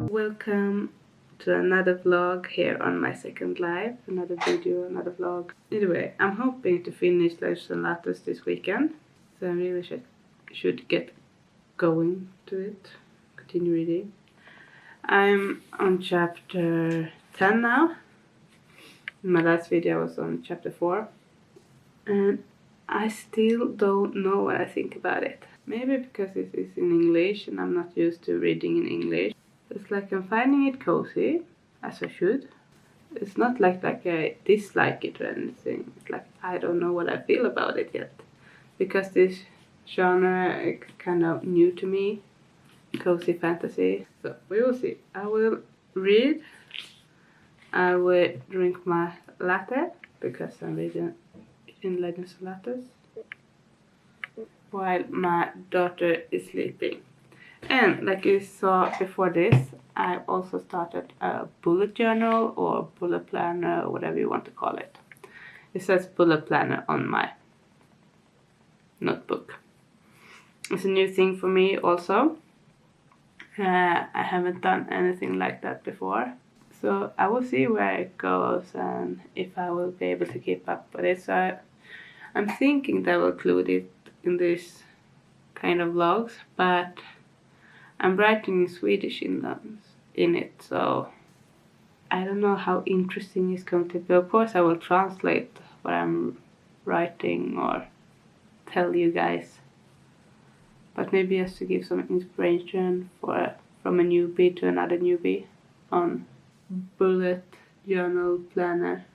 Welcome to another vlog here on my second live, another video, another vlog. Anyway, I'm hoping to finish Lattes and Lattes this weekend, so I really should get going to it, continue reading. I'm on chapter 10 now. In my last video I was on chapter 4, and I still don't know what I think about it. Maybe because it is in English and I'm not used to reading in English. It's like I'm finding it cozy, as I should. It's not like I dislike it or anything. It's like I don't know what I feel about it yet. Because this genre is kind of new to me. Cozy fantasy. So we will see. I will read. I will drink my latte, because I'm reading in Lattes and Lattes, while my daughter is sleeping. And like you saw before this, I also started a bullet journal or bullet planner, or whatever you want to call it. It says bullet planner on my notebook. It's a new thing for me also. I haven't done anything like that before. So I will see where it goes and if I will be able to keep up with it. So I'm thinking that I will include it in this kind of vlogs, but I'm writing in Swedish in it, so I don't know how interesting it's going to be. Of course I will translate what I'm writing or tell you guys, but maybe just to give some inspiration from a newbie to another newbie on bullet journal planner.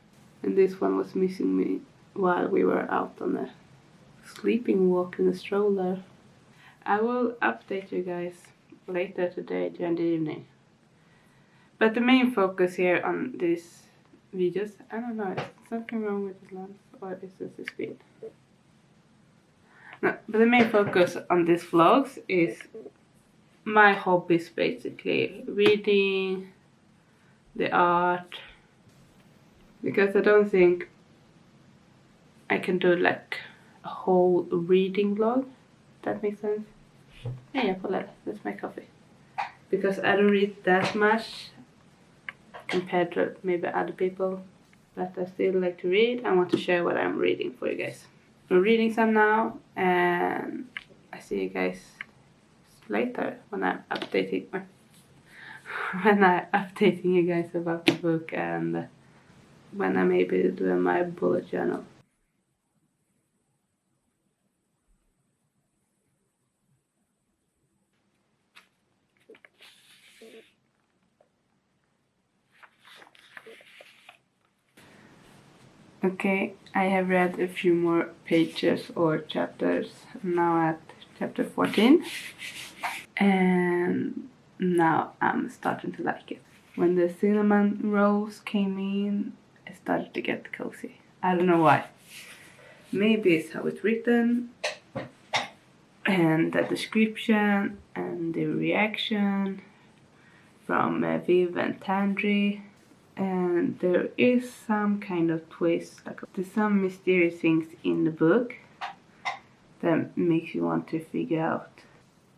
And this one was missing me while we were out on a sleeping walk in a stroller. I will update you guys later today during the evening. But the main focus here on these videos, I don't know, is something wrong with this lens or is this the speed? No, but the main focus on these vlogs is my hobbies, basically. Reading, the art, because I don't think I can do like a whole reading vlog, if that makes sense. Yeah, that's my coffee. Because I don't read that much compared to maybe other people. but I still like to read. I want to share what I'm reading for you guys. I'm reading some now, and I see you guys later when I'm updating you guys about the book and when I maybe do my bullet journal. Okay, I have read a few more pages or chapters. I'm now at chapter 14. And now I'm starting to like it. When the cinnamon rolls came in, I started to get cozy. I don't know why. Maybe it's how it's written, and the description, and the reaction from Viv and Tandri. And there is some kind of twist, like there's some mysterious things in the book that makes you want to figure out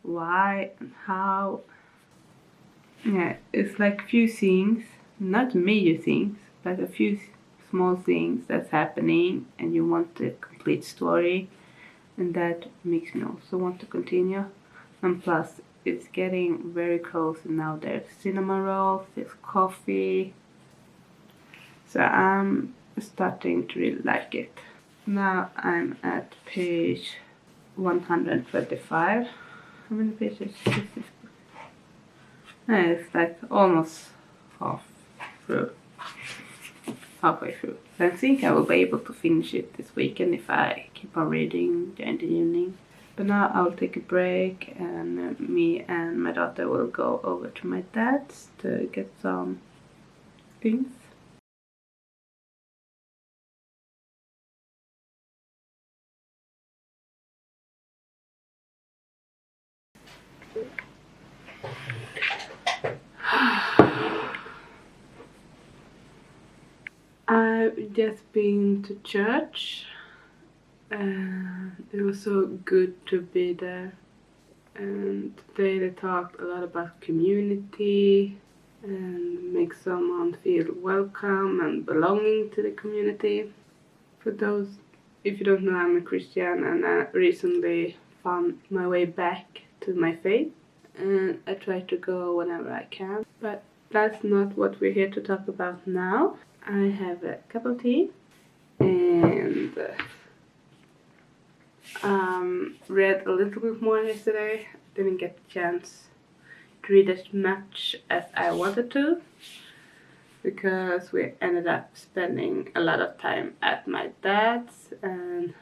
why and how. Yeah, it's like a few things, not major things, but a few small things that's happening, and you want the complete story, and that makes me also want to continue. And plus, it's getting very close, and now there's cinnamon rolls, there's coffee. So I'm starting to really like it. Now I'm at page 125. How many pages is this book? It's like almost halfway through. I think I will be able to finish it this weekend if I keep on reading during the evening. But now I'll take a break, and me and my daughter will go over to my dad's to get some things. I've just been to church. It was so good to be there. And today they talked a lot about community and make someone feel welcome and belonging to the community. For those, if you don't know, I'm a Christian, and I recently found my way back to my faith. And I try to go whenever I can. But that's not what we're here to talk about now. I have a cup of tea and read a little bit more yesterday. Didn't get the chance to read as much as I wanted to because we ended up spending a lot of time at my dad's, and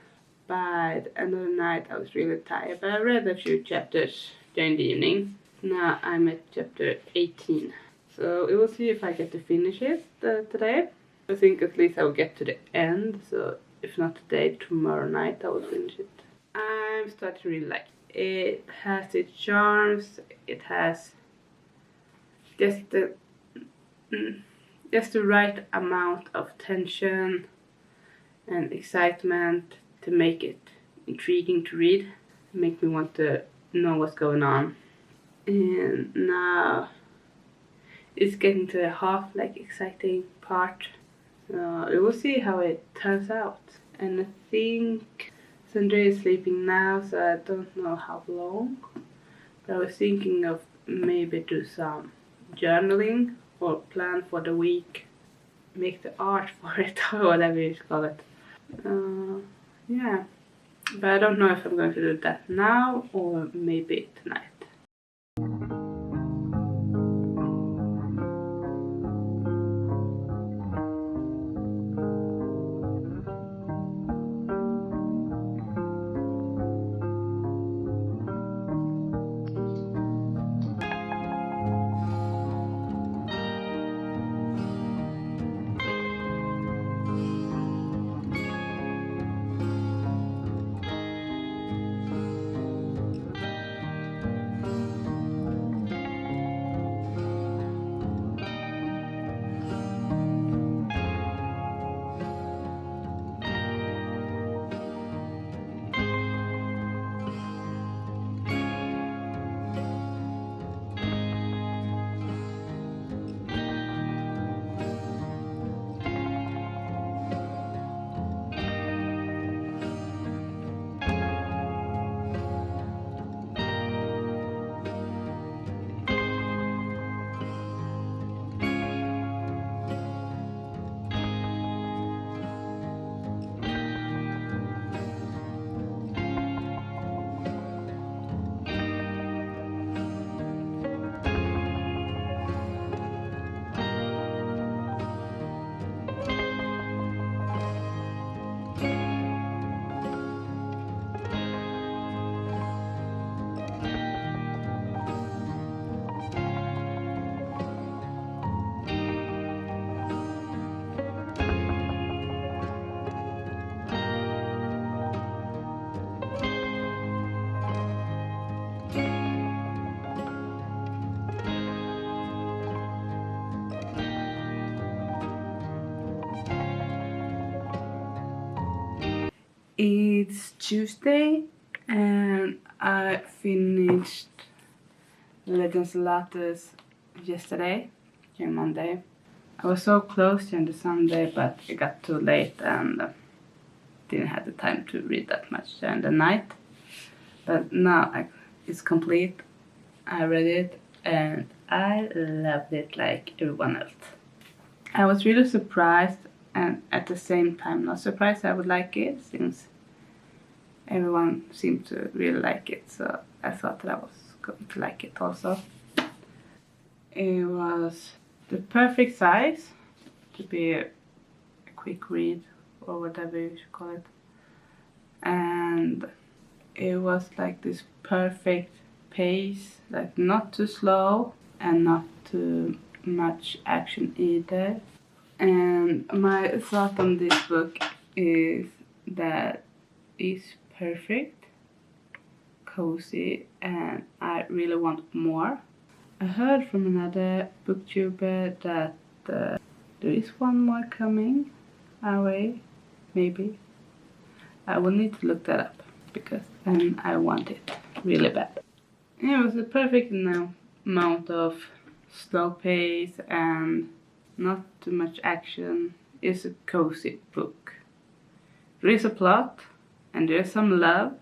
by the end of the night I was really tired, but I read a few chapters during the evening. Now I'm at chapter 18. So we will see if I get to finish it today. I think at least I will get to the end, so if not today, tomorrow night I will finish it. I'm starting to really like it. It has its charms, it has just the right amount of tension and excitement to make it intriguing to read, make me want to know what's going on. And now it's getting to a exciting part. We will see how it turns out. And I think Sandra is sleeping now, so I don't know how long. But I was thinking of maybe do some journaling or plan for the week. Make the art for it or whatever you call it. Yeah. But I don't know if I'm going to do that now or maybe tonight. It's Tuesday and I finished Lattes yesterday, during Monday. I was so close during the Sunday, but it got too late and didn't have the time to read that much during the night. But now it's complete. I read it and I loved it like everyone else. I was really surprised and at the same time not surprised I would like it, since everyone seemed to really like it, so I thought that I was going to like it also. It was the perfect size to be a quick read or whatever you should call it, and it was like this perfect pace, like not too slow and not too much action either. And my thought on this book is that it's perfect, cozy, and I really want more. I heard from another booktuber that there is one more coming our way, maybe. I will need to look that up because then I want it really bad. It was a perfect amount of slow pace and not too much action. It's a cozy book. There is a plot and there is some love.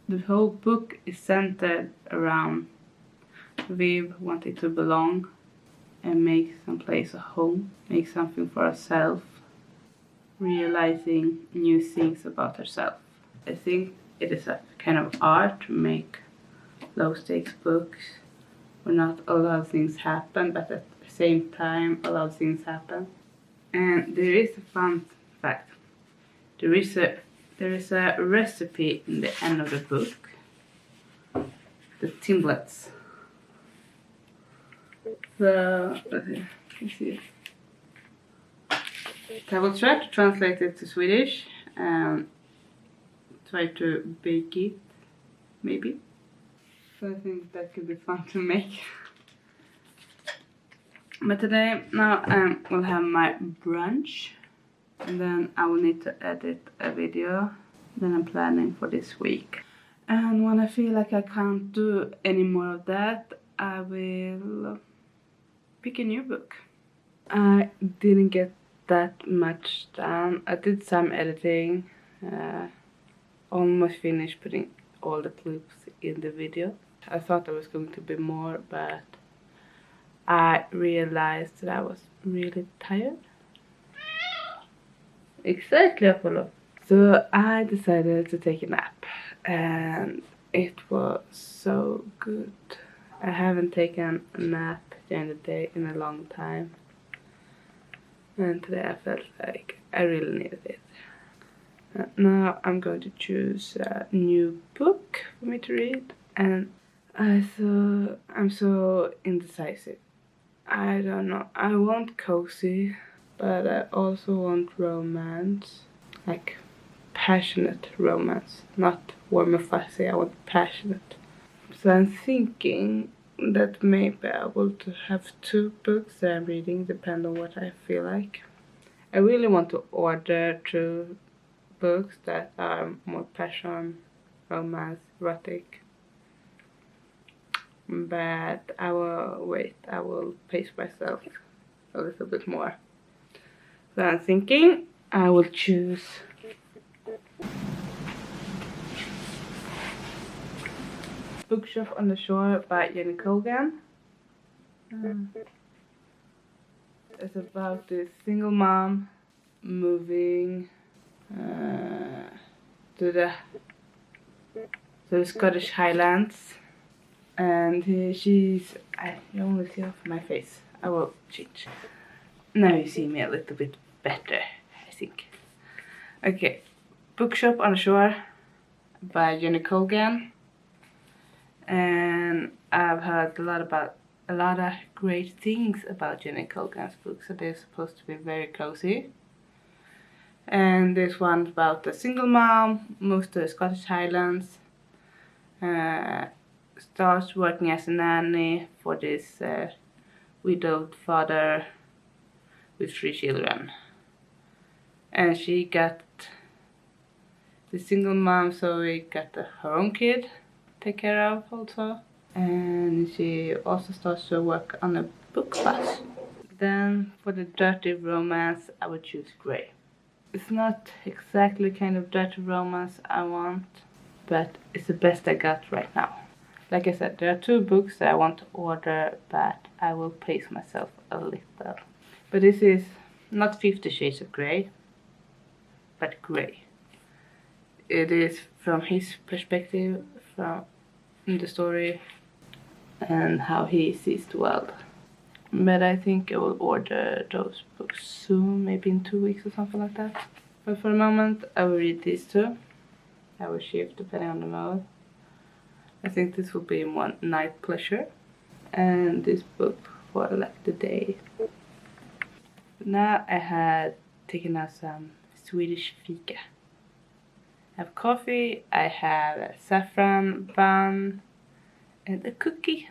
The whole book is centered around Viv wanting to belong and make some place a home, make something for herself, realizing new things about herself. I think it is a kind of art to make low stakes books where not a lot of things happen, but at the same time a lot of things happen. And there is a fun fact. There is a recipe in the end of the book. The timblets. So let's see. I will try to translate it to Swedish and try to bake it, maybe. So I think that could be fun to make. But today, now I will have my brunch, and then I will need to edit a video that I'm planning for this week. And when I feel like I can't do any more of that, I will pick a new book. I didn't get that much done. I did some editing, almost finished putting all the clips in the video. I thought there was going to be more, but I realized that I was really tired. Exactly, Apollo. So I decided to take a nap, and it was so good. I haven't taken a nap during the day in a long time, and today I felt like I really needed it. Now I'm going to choose a new book for me to read, and I'm so indecisive. I don't know. I want cozy, but I also want romance, like passionate romance, not warm and fuzzy. I want passionate. So I'm thinking that maybe I will have 2 books that I'm reading, depending on what I feel like. I really want to order 2 books that are more passion, romance, erotic. But I will wait. I will pace myself a little bit more. So I'm thinking I will choose Bookshop on the Shore by Jenny Colgan. It's about this single mom moving to the Scottish Highlands, and you only see off my face. I will change. Now you see me a little bit better, I think. Okay, Bookshop on the Shore by Jenny Colgan. And I've heard a lot of great things about Jenny Colgan's books. So they're supposed to be very cozy. And this one's about a single mom, moves to the Scottish Highlands, starts working as a nanny for this widowed father with 3 children. And she got the single mom, so we got her own kid to take care of also. And she also starts to work on a book bus. Then for the dirty romance, I would choose Grey. It's not exactly kind of dirty romance I want, but it's the best I got right now. Like I said, there are 2 books that I want to order, but I will pace myself a little. But this is not 50 Shades of Grey, but Grey. It is from his perspective, from the story, and how he sees the world. But I think I will order those books soon, maybe in 2 weeks or something like that. But for the moment, I will read these 2. I will shift depending on the mood. I think this will be more night pleasure. And this book for like the day. Now I had taken out some Swedish fika. I have coffee, I have a saffron bun, and a cookie.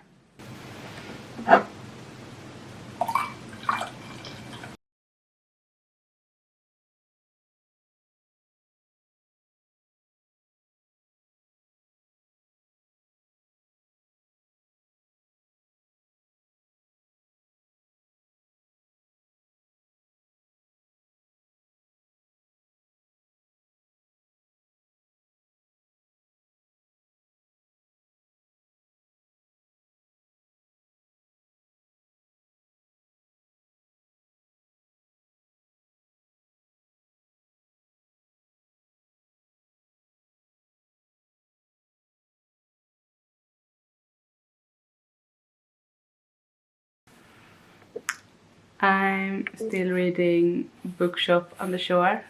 I'm still reading Bookshop on the Shore.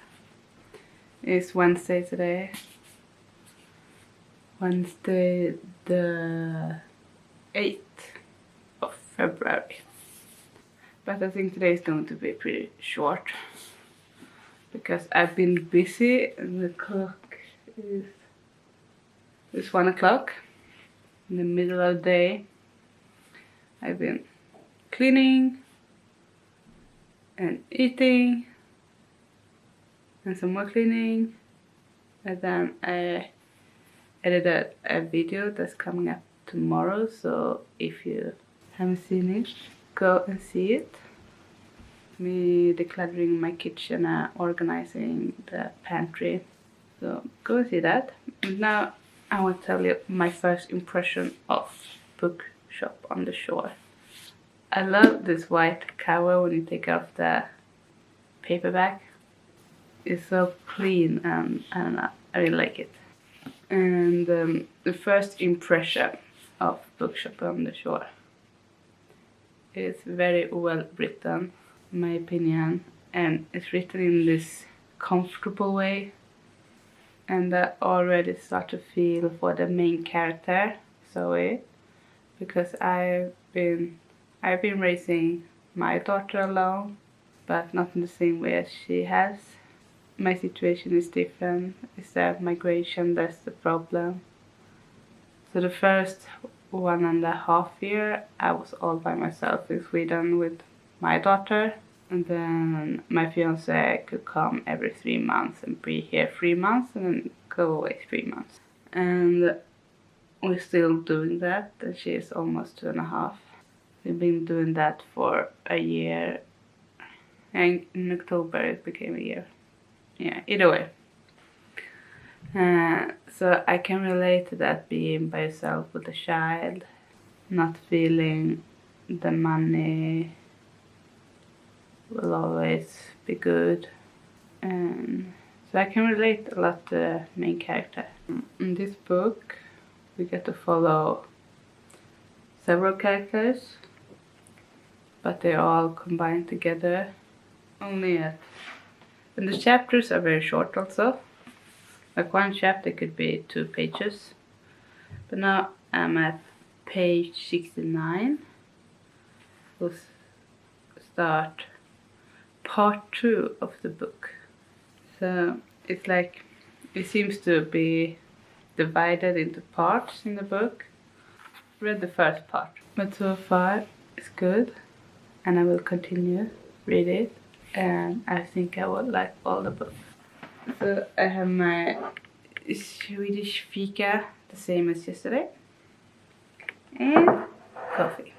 It's Wednesday today. Wednesday the 8th of February. But I think today is going to be pretty short. Because I've been busy and the clock is 1 o'clock. In the middle of the day. I've been cleaning and eating and some more cleaning, and then I edited a video that's coming up tomorrow, so if you haven't seen it, go and see it. Me decluttering my kitchen and organizing the pantry, so go and see that. And now I want to tell you my first impression of Bookshop on the Shore. I love this white cover when you take off the paperback. It's so clean and I don't know, I really like it. And the first impression of Bookshop on the Shore. It's very well written, in my opinion, and it's written in this comfortable way. And I already start to feel for the main character, Zoe, because I've been raising my daughter alone, but not in the same way as she has. My situation is different. It's the migration that's the problem. So the first 1.5 years, I was all by myself in Sweden with my daughter. And then my fiance could come every 3 months and be here 3 months and then go away 3 months. And we're still doing that, and she is almost 2.5. We've been doing that for a year, and in October it became a year. Yeah, either way. So I can relate to that, being by yourself with a child, not feeling the money will always be good. So I can relate a lot to the main character. In this book, we get to follow several characters, but they're all combined together. And the chapters are very short also. Like one chapter could be 2 pages. But now I'm at page 69. We'll start part 2 of the book. So it's like, it seems to be divided into parts in the book. Read the first part, but so far it's good, and I will continue read it, and I think I will like all the books. So I have my Swedish fika, the same as yesterday, and coffee.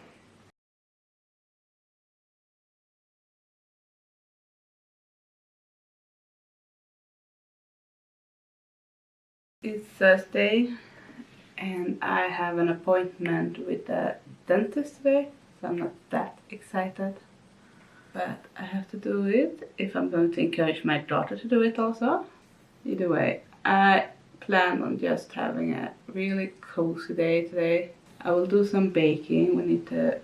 It's Thursday and I have an appointment with the dentist today, so I'm not that excited. But I have to do it if I'm going to encourage my daughter to do it also. Either way, I plan on just having a really cozy day today. I will do some baking. We need to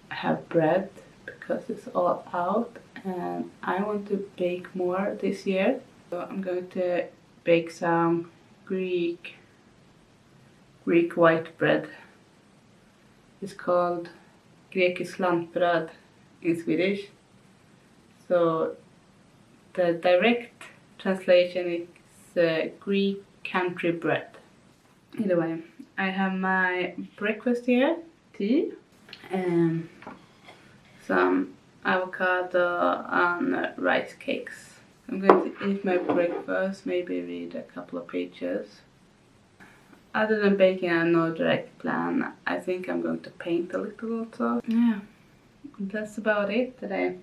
have bread because it's all out and I want to bake more this year. So I'm going to bake some Greek white bread. It's called Grekisk lantbröd in Swedish. So the direct translation is Greek country bread. Either way, I have my breakfast here, tea, and some avocado and rice cakes. I'm going to eat my breakfast, maybe read a couple of pages. Other than baking, I have no direct plan. I think I'm going to paint a little also. Yeah, that's about it today.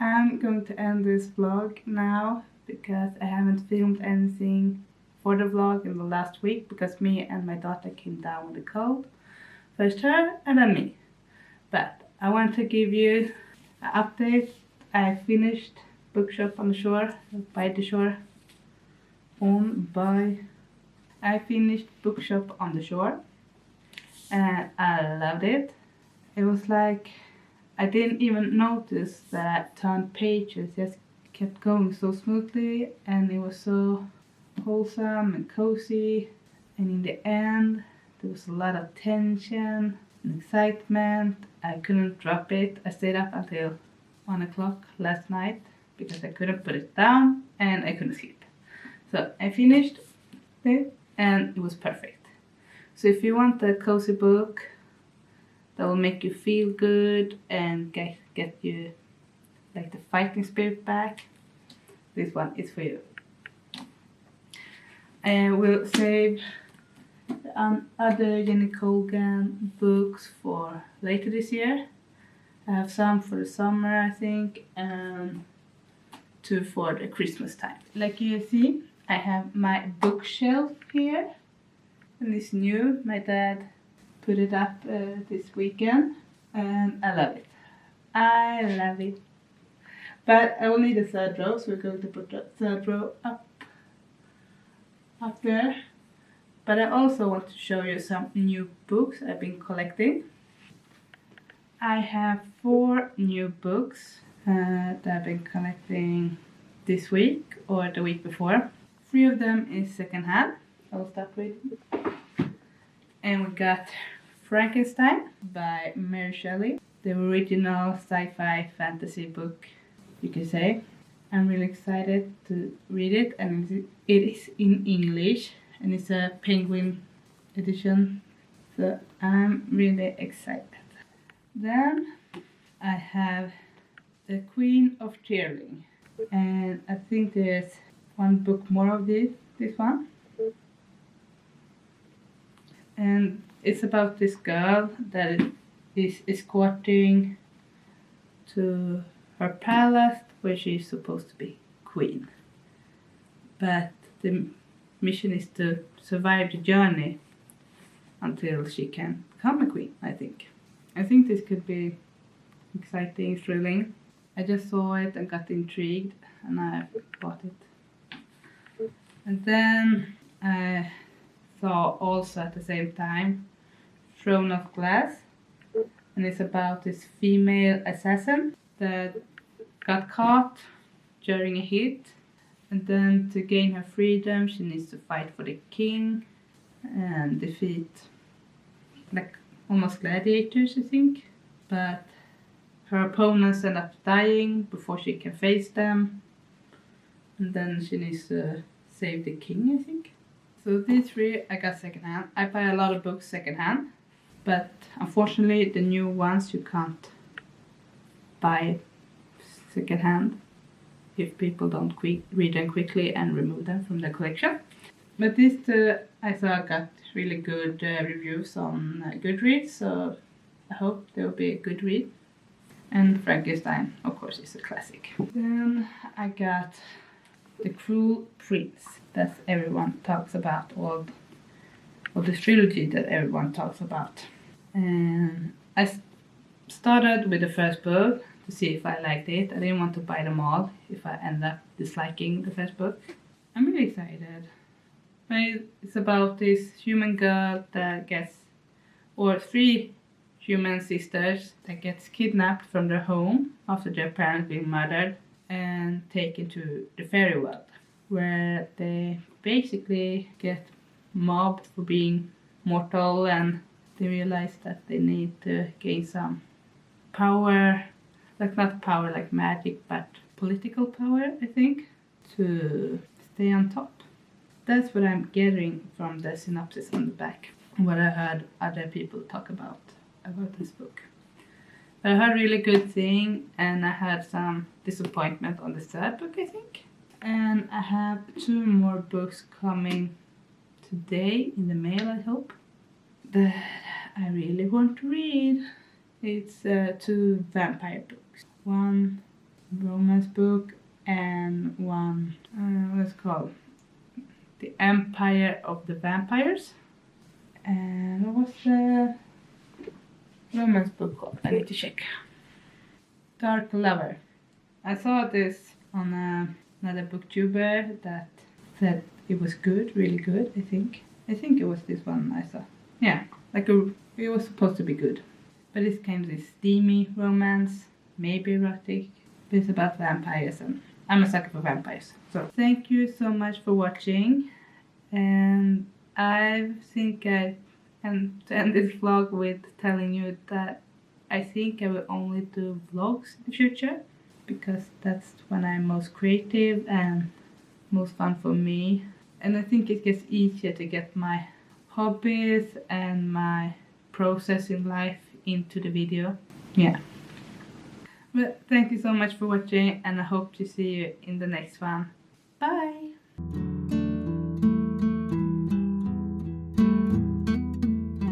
I'm going to end this vlog now because I haven't filmed anything for the vlog in the last week because me and my daughter came down with a cold. First her and then me. But I want to give you an update. I finished Bookshop on the Shore, by the shore. I finished Bookshop on the Shore and I loved it. It was like I didn't even notice that I turned pages, just kept going so smoothly and it was so wholesome and cozy, and in the end there was a lot of tension and excitement. I couldn't drop it. I stayed up until 1 o'clock last night because I couldn't put it down and I couldn't sleep. So I finished it and it was perfect. So if you want a cozy book that will make you feel good and get you like the fighting spirit back, this one is for you. And we'll save other Jenny Colgan books for later this year. I have some for the summer, I think, and 2 for the Christmas time. Like you see, I have my bookshelf here, and it's new. My dad put it up this weekend, and I love it. I love it. But I will need a third row, so we're going to put the third row up there. But I also want to show you some new books I've been collecting. I have 4 new books that I've been collecting this week or the week before. 3 of them is secondhand. I will start reading. And we got Frankenstein by Mary Shelley, the original sci-fi fantasy book, you can say. I'm really excited to read it, and it is in English, and it's a Penguin edition, so I'm really excited. Then I have The Queen of Tearling, and I think there's one book more of this one. And it's about this girl that is escorting to her palace where she's supposed to be queen. But the mission is to survive the journey until she can become a queen, I think. I think this could be exciting, thrilling. I just saw it and got intrigued and I bought it. And then I saw also at the same time Throne of Glass, and it's about this female assassin that got caught during a hit, and then to gain her freedom she needs to fight for the king and defeat like almost gladiators, I think, but her opponents end up dying before she can face them, and then she needs to save the king, I think. So these 3 I got secondhand. I buy a lot of books secondhand, but unfortunately the new ones you can't buy secondhand if people don't read them quickly and remove them from the collection. But this I saw got really good reviews on Goodreads, so I hope they will be a good read. And Frankenstein, of course, is a classic. Then I got The Cruel Prince that everyone talks about, or the trilogy that everyone talks about. And I started with the first book to see if I liked it. I didn't want to buy them all if I end up disliking the first book. I'm really excited. But it's about this human girl that gets, or 3 human sisters that gets kidnapped from their home after their parents being murdered and taken to the fairy world, where they basically get mobbed for being mortal, and they realize that they need to gain some power, like not power like magic, but political power, I think, to stay on top. That's what I'm getting from the synopsis on the back, what I heard other people talk about this book. But I heard really good thing, and I had some disappointment on the third book, I think. And I have 2 more books coming today in the mail, I hope, that I really want to read. It's 2 vampire books. One romance book and one, what's it called? The Empire of the Vampires. And what was the romance book called? I need to check. Dark Lover. I saw this on another booktuber that said it was good, really good, I think. I think it was this one I saw. Yeah, it was supposed to be good. But it's kind of this steamy romance, maybe erotic. But it's about vampires, and I'm a sucker for vampires. So thank you so much for watching. And I think I And to end this vlog with telling you that I think I will only do vlogs in the future, because that's when I'm most creative and most fun for me. And I think it gets easier to get my hobbies and my process in life into the video. Yeah. But thank you so much for watching, and I hope to see you in the next one. Bye!